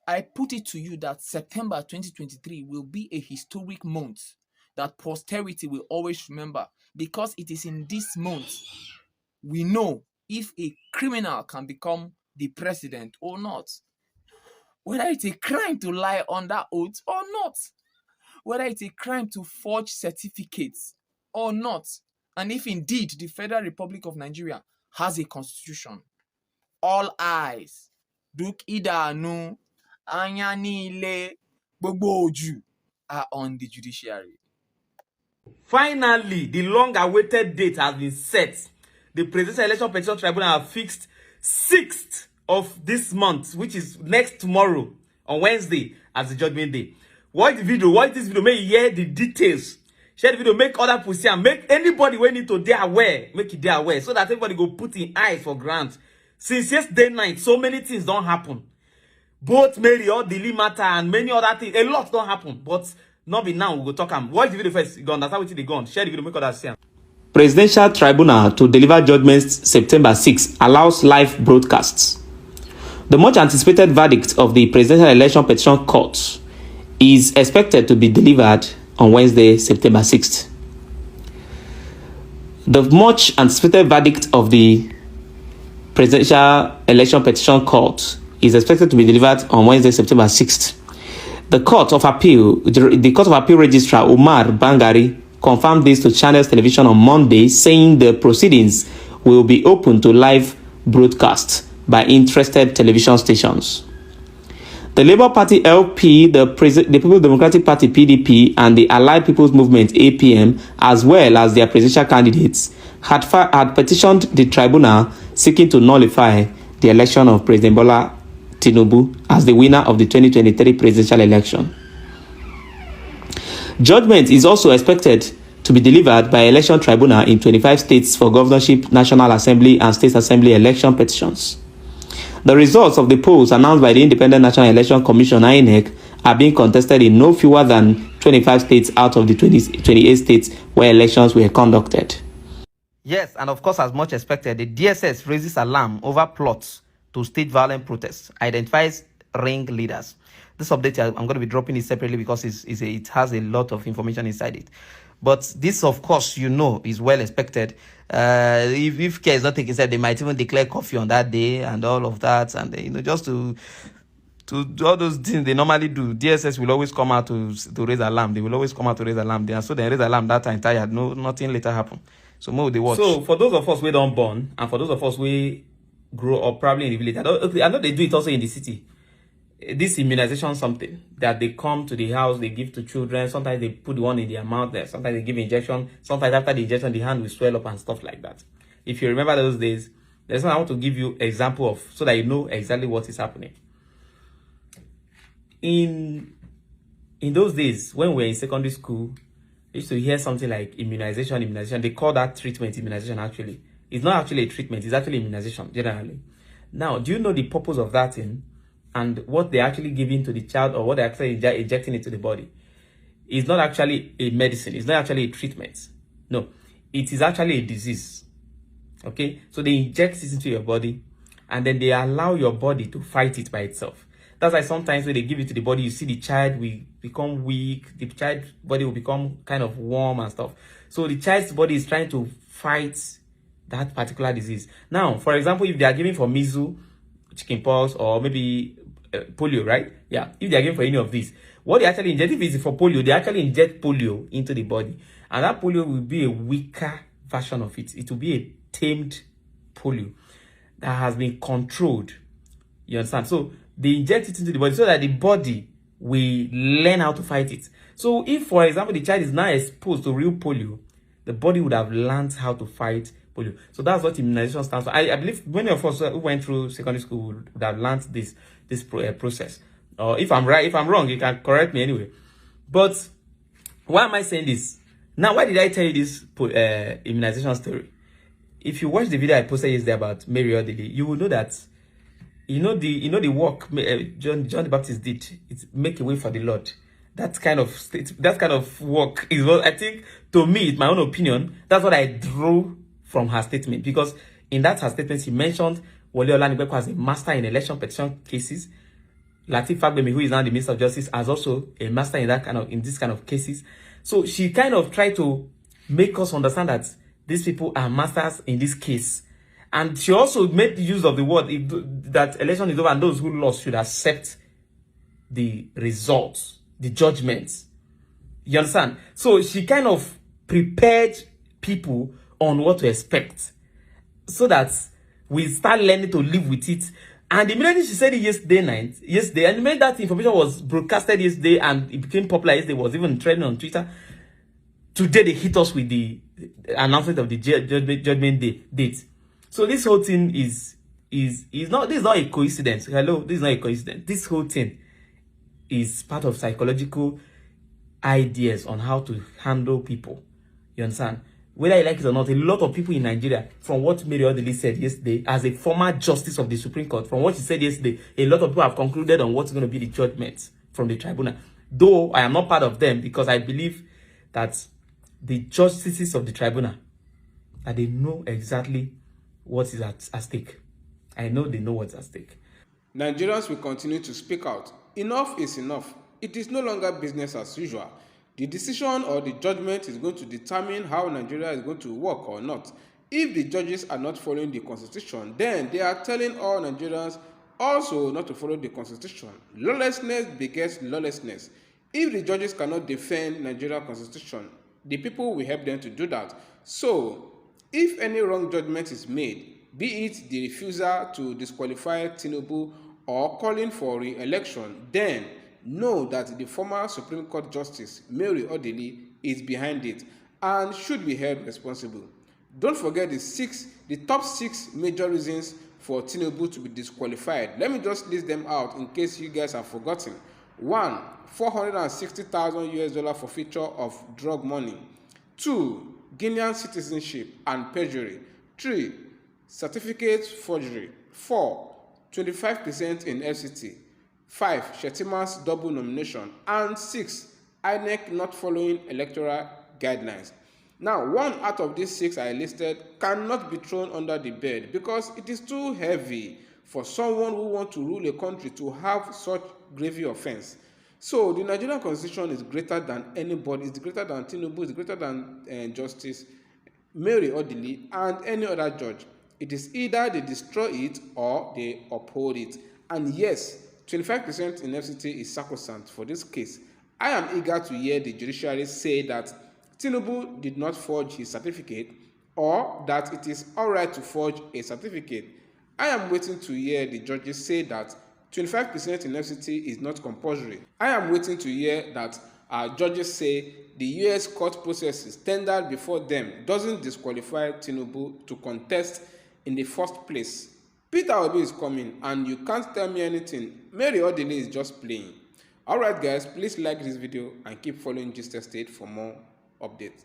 I put it to you that September 2023 will be a historic month that posterity will always remember, because it is in this month we know if a criminal can become the president or not, whether it's a crime to lie under oath or not, whether it's a crime to forge certificates or not, and if indeed the Federal Republic of Nigeria has a constitution. All eyes, duk idanu, anya niile, gbogbo oju are on the judiciary. Finally, the long-awaited date has been set. The Presidential Election Petition Tribunal have fixed 6th of this month, which is next tomorrow, on Wednesday, as the judgment day. Watch the video, watch this video, make you hear the details. Share the video, make other people see, and make anybody wey need to dey aware, make it dey aware, so that everybody go put in eyes for grant. Since yesterday night, so many things don't happen. Both Mary Odili matter and many other things, a lot don't happen, but not be now. We go talk am. Watch the video first. You go understand what they go on. Share the video, make others see am. Presidential Tribunal to deliver judgments September 6 allows live broadcasts. The much anticipated verdict of the Presidential Election Petition Court is expected to be delivered on Wednesday, September 6th. The much anticipated verdict of the Presidential Election Petition Court is expected to be delivered on Wednesday, September 6th. The Court of Appeal Registrar Umar Bangari confirmed this to Channels Television on Monday, saying the proceedings will be open to live broadcast by interested television stations. The Labour Party LP, the People's Democratic Party PDP, and the Allied People's Movement APM, as well as their presidential candidates, had petitioned the tribunal seeking to nullify the election of President Bola TINUBU as the winner of the 2023 presidential election. Judgment is also expected to be delivered by election tribunal in 25 states for governorship, National Assembly, and State Assembly election petitions. The results of the polls announced by the Independent National Election Commission (INEC) are being contested in no fewer than 25 states out of the 28 states where elections were conducted. Yes, and of course, as much expected, the DSS raises alarm over plots to stage violent protests, identifies ringleaders. This update, I'm going to be dropping it separately because it has a lot of information inside it. But this, of course, is well expected. If care is not taken, they might even declare curfew on that day and all of that. And, just to do all those things they normally do, DSS will always come out to raise alarm. They will always come out to raise alarm. And so they raise alarm that time, tired. Nothing later happened. So more they watch. So for those of us who don't born, and for those of us who grow up probably in the village, I know they do it also in the city. This immunization something that they come to the house, they give to children. Sometimes they put one in their mouth there. Sometimes they give injection. Sometimes after the injection, the hand will swell up and stuff like that. If you remember those days, there's one I want to give you example of so that you know exactly what is happening. In those days, when we were in secondary school, I used to hear something like immunization. They call that treatment immunization actually. It's not actually a treatment, it's actually immunization generally. Now, do you know the purpose of that thing and what they're actually giving to the child or what they're actually injecting into the body? It's not actually a medicine, it's not actually a treatment. No, it is actually a disease. Okay, so they inject it into your body and then they allow your body to fight it by itself. That's why sometimes when they give it to the body, you see the child will become weak, the child's body will become kind of warm and stuff. So the child's body is trying to fight that particular disease. Now, for example, if they are giving for measles, chickenpox, or maybe polio, right? Yeah, if they are giving for any of these, what they actually inject, if it's for polio, they actually inject polio into the body. And that polio will be a weaker version of it. It will be a tamed polio that has been controlled. You understand? So they inject it into the body so that the body will learn how to fight it. So if, for example, the child is now exposed to real polio, the body would have learned how to fight polio. So that's what immunization stands for. I believe many of us who went through secondary school would have learned this process. Or if I'm right, if I'm wrong, you can correct me anyway. But why am I saying this? Now, why did I tell you this immunization story? If you watch the video I posted yesterday about Mary Odili, you will know that the work John the Baptist did. It's make a way for the Lord. That kind of work is what I think. To me, it's my own opinion. That's what I drew from her statement, because in that her statement she mentioned Wole Olanipekun as a master in election petition cases. Lateef Fagbemi, who is now the Minister of Justice, as also a master in this kind of cases. So she kind of tried to make us understand that these people are masters in this case. And she also made use of the word that election is over and those who lost should accept the results, the judgments. You understand? So she kind of prepared people on what to expect so that we start learning to live with it. And immediately she said it yesterday, and the minute that information was broadcasted yesterday and it became popular yesterday, was even trending on Twitter, today they hit us with the announcement of the judgment date. So this whole thing is not a coincidence. Hello, this is not a coincidence. This whole thing is part of psychological ideas on how to handle people. You understand? Whether you like it or not, a lot of people in Nigeria, from what Mary Odili said yesterday, as a former justice of the Supreme Court, from what she said yesterday, a lot of people have concluded on what's going to be the judgment from the tribunal. Though I am not part of them, because I believe that the justices of the tribunal, that they know exactly what is at stake. I know they know what's at stake. Nigerians will continue to speak out. Enough is enough. It is no longer business as usual. The decision or the judgment is going to determine how Nigeria is going to work or not. If the judges are not following the constitution, then they are telling all Nigerians also not to follow the constitution. Lawlessness begets lawlessness. If the judges cannot defend Nigerian constitution, the people will help them to do that. So, if any wrong judgment is made, be it the refusal to disqualify TINUBU or calling for re-election, then know that the former Supreme Court Justice Mary Odili is behind it and should be held responsible. Don't forget the top 6 major reasons for TINUBU to be disqualified. Let me just list them out in case you guys have forgotten. 1. $460,000 forfeiture of drug money. 2. Guinean citizenship and perjury. 3. Certificate forgery. 4. 25% in FCT. 5. Shetima's double nomination. And 6. INEC not following electoral guidelines. Now, one out of these 6 I listed cannot be thrown under the bed because it is too heavy for someone who wants to rule a country to have such grave offense. So the Nigerian constitution is greater than anybody. It's greater than TINUBU. It's greater than Justice Mary Odili and any other judge. It is either they destroy it or they uphold it. And yes, 25% in FCT is sacrosanct for this case. I am eager to hear the judiciary say that TINUBU did not forge his certificate or that it is all right to forge a certificate. I am waiting to hear the judges say that 25% in FCT is not compulsory. I am waiting to hear that judges say the US court processes tendered before them doesn't disqualify TINUBU to contest in the first place. Peter Obi is coming and you can't tell me anything. Mary Odili is just playing. Alright guys, please like this video and keep following Judgement State for more updates.